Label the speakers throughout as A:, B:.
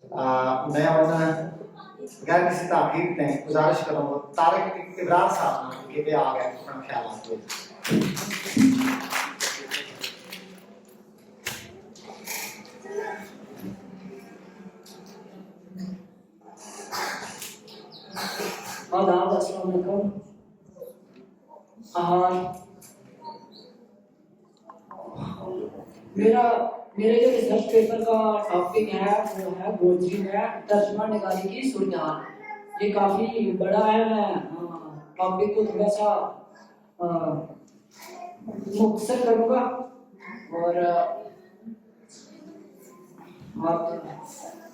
A: میں اور غیر کسی تاخیر نے گزارش کروں گا طارق ابرار صاحب کے پہ آ گئے اپنا خیالات ہوئے.
B: آداب، السلام علیکم. میرے جو ریسرچ پیپر کا ٹاپک ہے وہ ہے گوجری میں ترجمہ نگاری کی صورتحال. یہ کافی بڑا ہے. میں ٹاپک کو تھوڑا سا مختصر کروں گا اور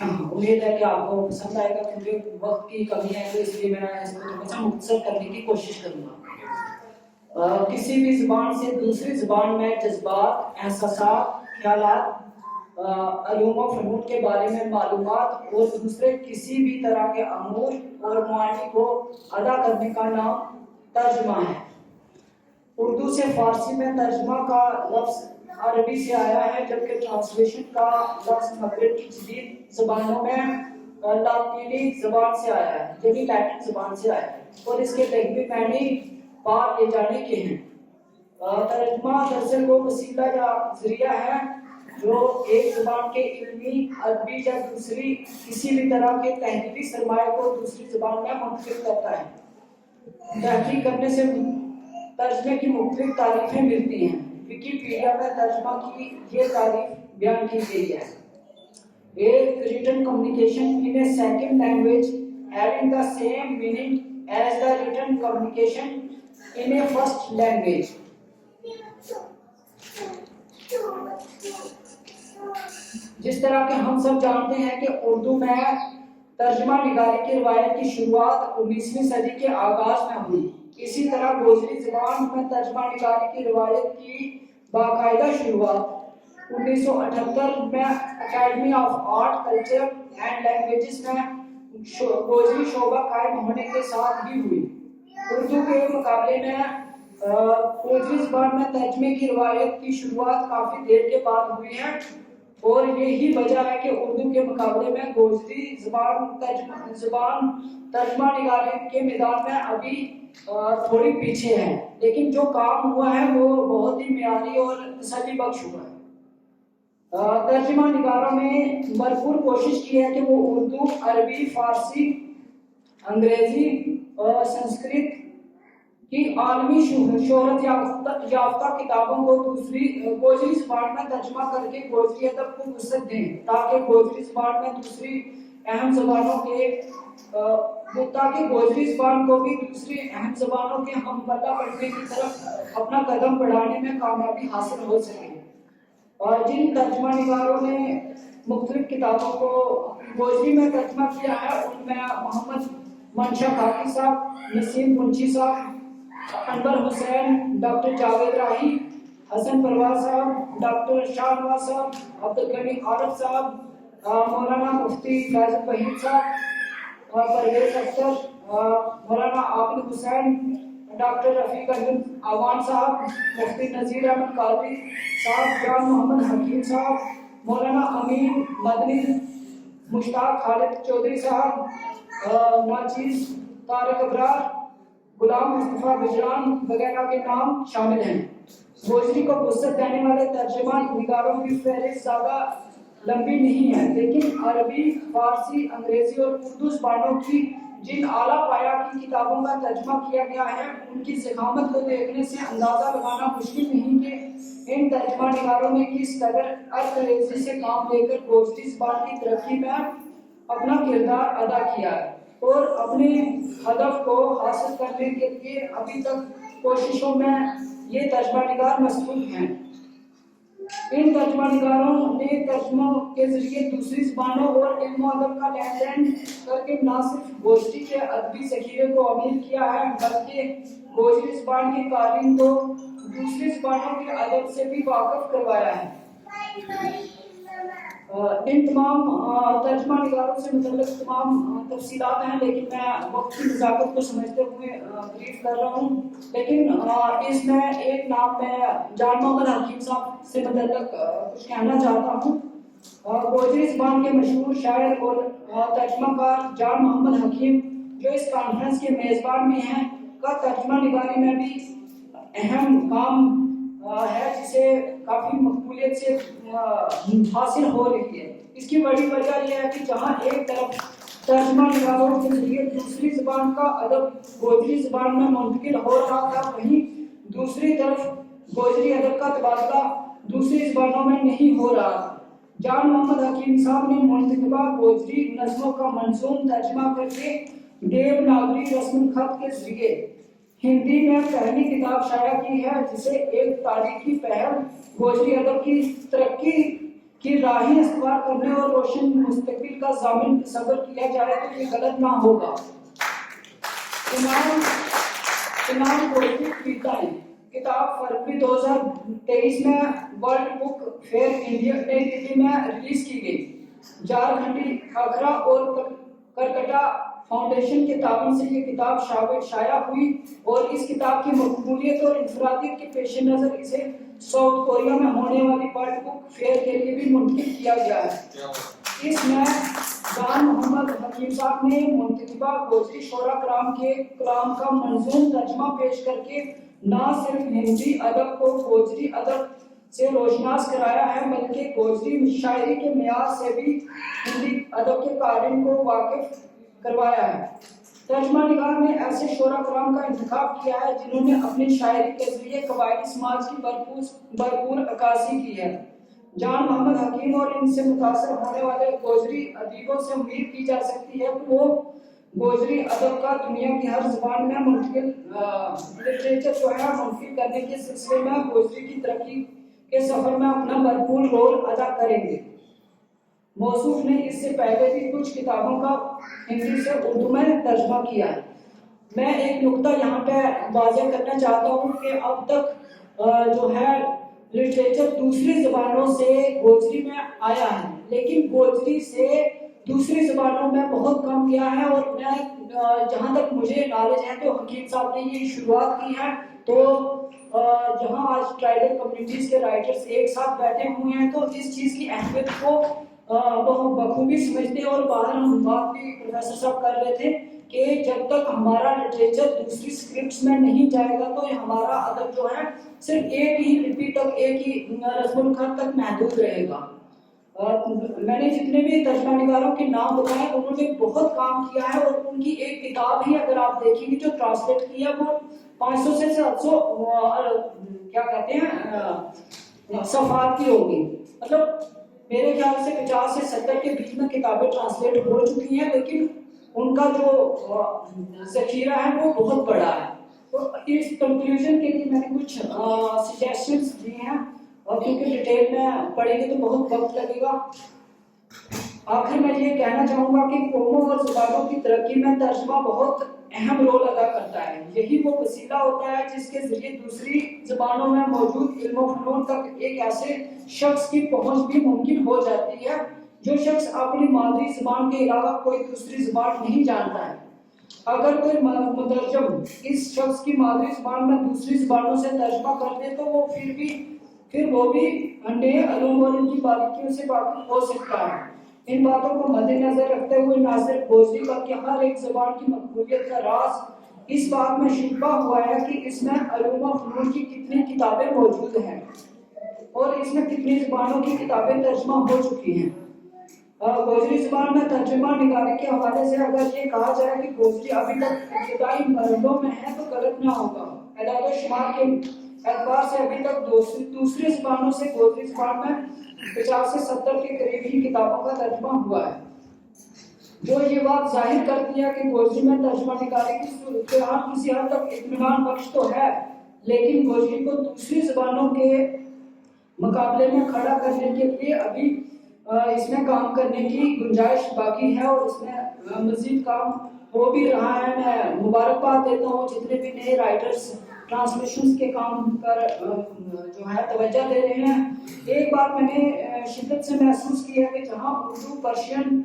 B: امید ہے کہ آپ کو پسند آئے گا. کیونکہ وقت کی کمی ہے تو اس لیے میں اس کو تھوڑا سا مختصر کرنے کی کوشش کروں گا. کسی بھی زبان سے دوسری زبان میں جذبات، احساسات، خیالات، علوم و فنون کے بارے میں معلومات اور دوسرے کسی بھی طرح کے امور اور معانی کو ادا کرنے کا نام ترجمہ ہے. اردو سے فارسی میں ترجمہ کا لفظ عربی سے آیا ہے، جبکہ ٹرانسلیشن کا لفظ مغرب کی جدید زبانوں میں لاطینی زبان سے آیا ہے، یعنی لیٹن زبان سے آیا ہے، اور اس کے لغوی معنی پار لے جانے کے ہیں. ترجمہ دراصل وہ وسیلہ یا ذریعہ ہے جو ایک زبان کے علمی، ادبی یا دوسری کسی بھی طرح کے تحریری سرمایہ کو دوسری زبان میں منتقل کرتا ہے. تحقیق کرنے سے ترجمے کی مختلف تعریفیں ملتی ہیں. ویکیپیڈیا میں ترجمہ کی یہ تعریف بیان کی گئی ہے: ایک written communication in a second language having the same meaning as the written communication in a first language. جس طرح کہ ہم سب جانتے ہیں کہ اردو میں ترجمہ نگاری کی روایت کی شروعات 19ویں صدی کے آغاز میں ہوئی. اسی طرح گوجری زبان میں ترجمہ نگاری کی روایت کی باقاعدہ شروعات 1978 میں academy of art, culture and languages میں گوجری شعبہ قائم ہونے کے ساتھ ہی ہوئی. اردو کے مقابلے میں گوجری زبان میں ترجمے کی روایت کی شروعات کافی دیر کے بعد ہوئی ہے، اور یہی وجہ ہے کہ اردو کے مقابلے میں گوجری زبان ترجمہ نگاری کے میدان میں ابھی تھوڑی پیچھے ہے، لیکن جو کام ہوا ہے وہ بہت ہی معیاری اور تسلی بخش ہوا ہے. ترجمہ نگاروں نے بھرپور کوشش کی ہے کہ وہ اردو، عربی، فارسی، انگریزی اور سنسکرت کی عالمی شہرت یافتہ کتابوں کو دوسری گوجری زبان میں ترجمہ کر کے گوجری ادب کو وسعت دیں، تاکہ گوجری زبان میں دوسری اہم زبانوں کو بھی دوسری اہم زبانوں کے ہم پلہ پڑھنے کی طرف اپنا قدم بڑھانے میں کامیابی حاصل ہو سکے. اور جن ترجمہ نگاروں نے مختلف کتابوں کو گوجری میں ترجمہ کیا ہے ان میں محمد منشا خاکی صاحب، نسیم منشی صاحب، انور حسین، ڈاکٹر جاوید راہی، حسن پرویز صاحب، ڈاکٹر شاہ نواز صاحب، عبدالغنی عارف صاحب، مولانا مفتی فیض الوحید صاحب، پرویز اختر، مولانا عابد حسین، ڈاکٹر رفیق احمد آوان صاحب، مفتی نذیر احمد قادری صاحب، جان محمد حکیم صاحب، مولانا امین مدنی، مشتاق خالد چودھری صاحب، ناچیز طارق ابرار، غلام مصطفیٰ گجران وغیرہ کے نام شامل ہیں. گوجری کو وسعت دینے والے ترجمہ نگاروں کی فہرست زیادہ لمبی نہیں ہے، لیکن عربی، فارسی، انگریزی اور اردو زبانوں کی جن اعلیٰ پایہ کی کتابوں کا ترجمہ کیا گیا ہے ان کی ضخامت کو دیکھنے سے اندازہ لگانا مشکل نہیں کہ ان ترجمہ نگاروں نے کس قدر انگریزی سے کام لے کر گوجری زبان کی ترقی میں اپنا کردار ادا کیا ہے، اور اپنے ہدف کو حاصل کرنے کے لیے ابھی تک کوششوں میں یہ ترجمہ نگار مصروف ہیں. ان ترجمہ نگاروں نے ترجموں کے ذریعے دوسری زبانوں اور علم و ادب کا لین دین کر کے نہ صرف گوجری کے ادبی ذخیرے کو امیر کیا ہے بلکہ گوجری زبان کے قارئین کو دوسری زبانوں کے ادب سے بھی واقف کروایا ہے. ان تمام ترجمہ نگاروں سے متعلق تمام تفصیلات ہیں، لیکن میں وقت کی نزاکت کو سمجھتے ہوئے بریف کر رہا ہوں. لیکن اس میں ایک نام میں جان محمد حکیم صاحب سے متعلق کچھ کہنا چاہتا ہوں. गोजरी ज़बान के मशहूर शायर और तर्जमाकार जान मोहम्मद हकीम, जो इस कॉन्फ्रेंस के मेज़बान भी हैं, का तर्जमा निगारी में भी अहम काम है, जिसे काफ़ी मकबूलियत से हासिल हो रही है। इसकी बड़ी वजह यह है कि जहाँ एक तरफ तर्जमा निगारों के जरिए दूसरी ज़बान का अदब गोजरी ज़बान में मुंतकिल हो रहा था, वहीं दूसरी तरफ गोजरी अदब का तबादला दूसरी ज़बानों में नहीं हो रहा था। जान मोहम्मद हकीम साहब ने मुंतखबा गोजरी नज़्मों का मंजूम तर्जमा करके देवनागरी रस्म खत के जरिए हिंदी में पहली किताब शाया की है, जिसे एक तारीखी पहल गोजरी अदब की तरक्की की राहें इस्तेमाल करने और रोशन मुस्तकबिल का ज़ामिन तस्वर किया जाए तो ये गलत ना होगा। इमाम गोजरी पीता है किताब फरवरी 2023 में वर्ल्ड बुक फेयर इंडिया नई दिल्ली में रिलीज की गई। झारखंडी खाखरा और करकटा फाउंडेशन के ताबन से ये किताब शाया हुई और इस किताब की मकबूलियत और इंफरादियत के पेश नज़र इसे साउथ कोरिया में होने वाली वर्ल्ड बुक फेयर के लिए भी मुंतकिल किया गया है। इसमें जान मोहम्मद हकीम साहब ने मुंतखबा गोजरी शोरा कराम के कलाम का मंजूम तर्जमा पेश करके न सिर्फ हिंदी अदब को गोजरी अदब से रोशनास कराया है, बल्कि गोजरी शायरी के मियार से भी हिंदी अदब के कारिन को वाकिफ करवाया है। तर्जमा निगार ने ऐसे शोरा कराम का इंतखाब किया है जिन्होंने अपनी शायरी के जरिए कबायली समाज की भरपूर अक्कासी की है। जान मोहम्मद हकीम और इनसे मुतासर होने वाले गोजरी अदीबों से उम्मीद की जा सकती है कि वो गोजरी अदब का दुनिया की हर ज़बान में मुंतकिल लिटरेचर जो है मुंतकिल करने के सिलसिले में गोजरी की तरक्की के सफ़र में अपना भरपूर रोल अदा करेंगे। मौसूफ ने इससे पहले भी कुछ किताबों का हिंदी से उर्दू में तर्जमा किया है। मैं एक नुक्ता यहाँ पे वाज़ेह करना चाहता हूँ कि अब तक जो है लिटरेचर दूसरी ज़बानों से गोजरी में आया है, लेकिन गोजरी से दूसरी ज़बानों में बहुत कम गया है। और मैं जहाँ तक मुझे नॉलेज है तो हकीम साहब ने ये शुरुआत की है, तो जहाँ आज ट्राइबल कम्युनिटीज़ के राइटर्स एक साथ बैठे हुए हैं तो इस चीज़ की अहमियत को बहुत बखूबी समझते हैं। और बाहर हम बात भी प्रोफेसर साहब कर रहे थे कि जब तक हमारा लिटरेचर दूसरी स्क्रिप्ट्स में नहीं जाएगा तो हमारा अदब जो है सिर्फ एक ही लिपि तक, एक ही रस्म खत तक महदूद रहेगा। मैंने जितने भी तर्जमा निगारों के नाम बताए उन्होंने बहुत काम किया है और उनकी एक किताब ही अगर आप देखेंगे जो ट्रांसलेट की है वो 500 से 700 क्या कहते हैं सफ़ात की होगी। मतलब मेरे ख्याल से 50 से 70 के बीच में किताबें ट्रांसलेट हो चुकी हैं, लेकिन उनका जो ज़खीरा है वो बहुत बड़ा है। तो इस कंक्लूजन के लिए मैंने कुछ सजेशंस दिए हैं और क्योंकि डिटेल में पढ़ेंगे तो बहुत वक्त लगेगा। आखिर में ये कहना चाहूँगा कि कौमों और ज़बानों की तरक्की में तर्जमा बहुत अहम रोल अदा करता है। यही वो वसीला होता है जिसके ज़रिए दूसरी ज़बानों में मौजूद इल्म व फ़नून तक एक ऐसे शख्स की पहुँच भी मुमकिन हो जाती है जो शख्स अपनी मादरी ज़बान के अलावा कोई दूसरी ज़बान नहीं जानता है। अगर कोई मुतरजम इस शख्स की मादरी ज़बान में दूसरी ज़बानों से तर्जमा कर दे तो वो फिर वो भी नए अलूम और इनकी बारीकियों से वाकिफ हो सकता है। इन बातों को मद्देनजर रखते हुए ना सिर्फ गोजरी बल्कि हर एक ज़बान की मकबूलियत का राज इस बात में छुपा हुआ है कि इसमें अलूम व फ़नून की कितनी किताबें मौजूद हैं और इसमें कितनी ज़बानों की किताबें तर्जमा हो चुकी हैं। गोजरी ज़बान में तर्जुमा निगारी के हवाले से अगर ये कहा जाए कि गोजरी अभी तक इब्तदाई मरहलों में है तो गलत ना होगा। अदाद शुमार के एतबार से अभी तक दूसरी ज़बानों से गोजरी ज़बान में 50 से 70 के करीब ही किताबों का तर्जुमा हुआ है, जो ये बात जाहिर करती है कि गोजरी में तर्जुमा निगारी की सूरत किसी हद तक इत्मीनान बख्श तो है, लेकिन गोजरी को दूसरी ज़बानों के मुकाबले में खड़ा करने के लिए अभी इसमें काम करने की गुंजाइश बाकी है और इसमें मज़ीद काम हो भी रहा है। मैं मुबारकबाद देता हूँ जितने भी नए राइटर्स ट्रांसलेशंस के काम पर जो है तवज्जो दे रहे हैं। एक बात मैंने शिद्दत से महसूस की है कि जहाँ उर्दू, पर्शियन,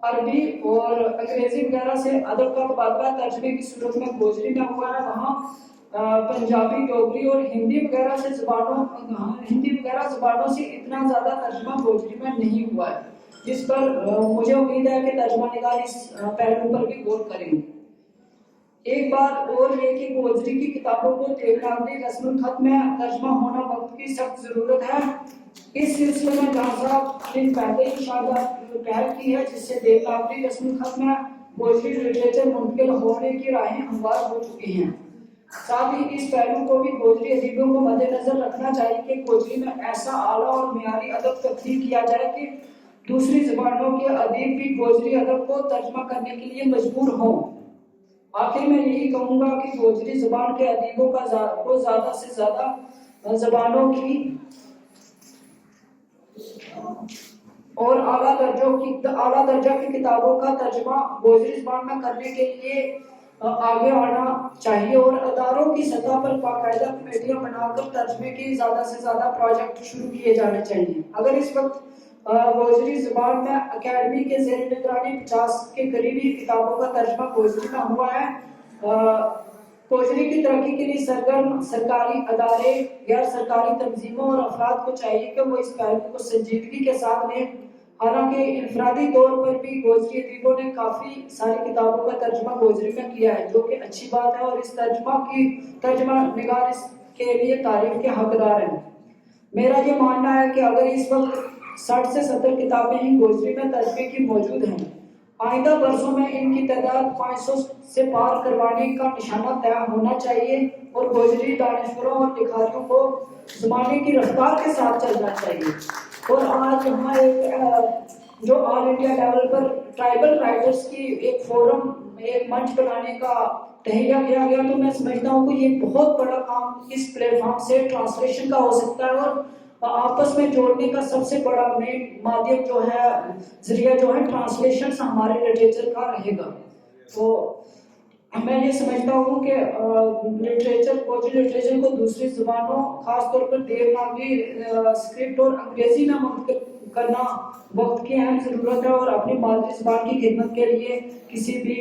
B: अरबी और अंग्रेज़ी वगैरह से अदब का तबादला तर्जमे की सूरत में गोजरी में हुआ है, वहाँ पंजाबी, डोगरी और हिंदी वगैरह ज़बानों से इतना ज़्यादा तर्जुमा गोजरी में नहीं हुआ है, जिस पर मुझे उम्मीद है कि तर्जुमा निगार इस पहलू पर भी गौर करेंगे। एक बात और ये कि गोजरी की किताबों को देवनागरी रस्मुल खत में तर्जुमा होना वक्त की सख्त ज़रूरत है। इस सिलसिले में जहाँ साहब ने पहले ही शानदार पहल की है, जिससे देवनागरी रस्मुल खत में गोजरी लिटरेचर मुंतकिल होने की राहें हमवार हो चुकी हैं। साथ ही इस पहलू को भी गोजरी अदीबों को मद्देनजर रखना चाहिए कि गोजरी में ऐसा आला और मियारी अदब तख्लीक किया जाए कि दूसरी ज़बानों के अदीब भी गोजरी अदब को तर्जमा करने के लिए मजबूर हों। आखिर में यही कहूँगा कि गोजरी ज़बान के अदीबों को ज़्यादा से ज़्यादा ज़बानों की और आला दर्जा की किताबों का तर्जुमा गोजरी ज़बान में करने के लिए आगे आना चाहिए और अदारों की सतह पर बाकायदा कमेटियां बनाकर तर्जुमे की ज़्यादा से ज़्यादा प्रोजेक्ट शुरू किए जाने चाहिए। अगर इस वक्त गोजरी ज़बान में अकेडमी के ज़ेर निगरानी 50 के करीब ही किताबों का तर्जुमा गोजरी में हुआ है। गोजरी की तरक्की के लिए सरगर्म सरकारी अदारे, गैर सरकारी तंजीमों और अफराद को चाहिए कि वो इस पहलू को संजीदगी के साथ लें। हालांकि इनफरादी तौर पर भी गोजरी अदीबों ने काफ़ी सारी किताबों का तर्जुमा गोजरी में किया है, जो कि अच्छी बात है और इस तर्जुमा निगार के लिए तारीफ के हकदार हैं। मेरा ये मानना है कि अगर इस वक्त 60 से 70 किताबें ही गोजरी में तर्जुमे की मौजूद हैं, आइंदा बरसों में इनकी तादाद 500 से पार करवाने का निशाना तय होना चाहिए और गोजरी दानिशवरों और लिखारियों को ज़माने की रफ्तार के साथ चलना चाहिए। और आज यहाँ जो ऑल इंडिया लेवल पर ट्राइबल राइटर्स की एक फोरम, एक मंच बनाने का तहैया किया गया, तो मैं समझता हूँ कि ये बहुत बड़ा काम इस प्लेटफॉर्म से ट्रांसलेशन का हो सकता है और आपस में जोड़ने का सबसे बड़ा मेन माध्यम जो है, जरिया जो है, ट्रांसलेशन हमारे लिटरेचर का रहेगा। तो मैं ये समझता हूँ कि गोजरी लिटरेचर को दूसरी ज़बानों, खासतौर पर देवनागरी स्क्रिप्ट और अंग्रेजी में मुंतकिल करना वक्त की अहम ज़रूरत है और अपनी मादरी ज़बान की खिदमत के लिए किसी भी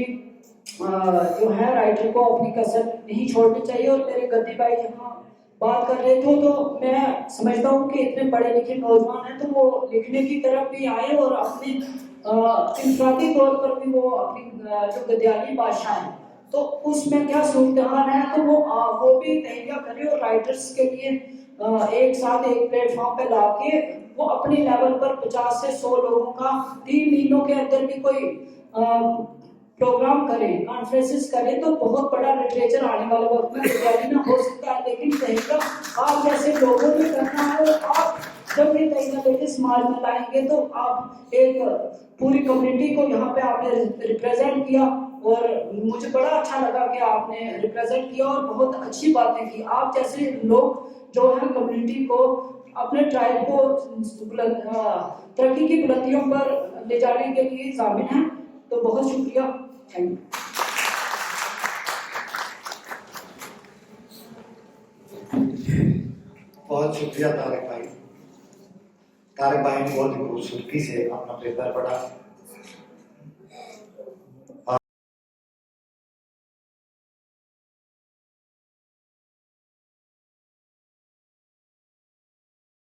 B: जो है राइटर को अपनी कसर नहीं छोड़नी चाहिए। और मेरे गद्दी भाई यहाँ बात कर रहे थे, तो मैं समझता हूँ कि इतने पढ़े लिखे नौजवान हैं, तो वो लिखने की तरफ भी आए और अपनी इंफरादी तौर पर भी वो अपनी जो गद्याली भाषा है तो उसमें क्या सूरत-ए-हाल है, तो वो भी तहैया करें और राइटर्स के लिए एक साथ एक प्लेटफॉर्म पे लाके वो अपने लेवल पर 50 से 100 लोगों का 3 महीनों के अंदर भी कोई प्रोग्राम करें, कॉन्फ्रेंसेस करें, तो बहुत बड़ा लिटरेचर आने वाले वक्त में तैयारी में हो सकता है। लेकिन तहरीका आप जैसे लोगों ने करना है और आप जब ये तहरीका लेके समाज में लाएंगे तो आप एक पूरी कम्युनिटी को यहाँ पे आपने रिप्रेजेंट किया और मुझे बड़ा अच्छा लगा कि आपने रिप्रेजेंट किया और बहुत अच्छी बातें की। आप जैसे लोग जो है कम्युनिटी को, अपने ट्राइब को तरक्की की बुलंदियों पर ले जाने के लिए ज़ामिन हैं। तो बहुत शुक्रिया, थैंक यू।
A: बहुत शुक्रिया तारिक भाई ने बहुत ही खूबसूरती से अपना पेपर पढ़ा।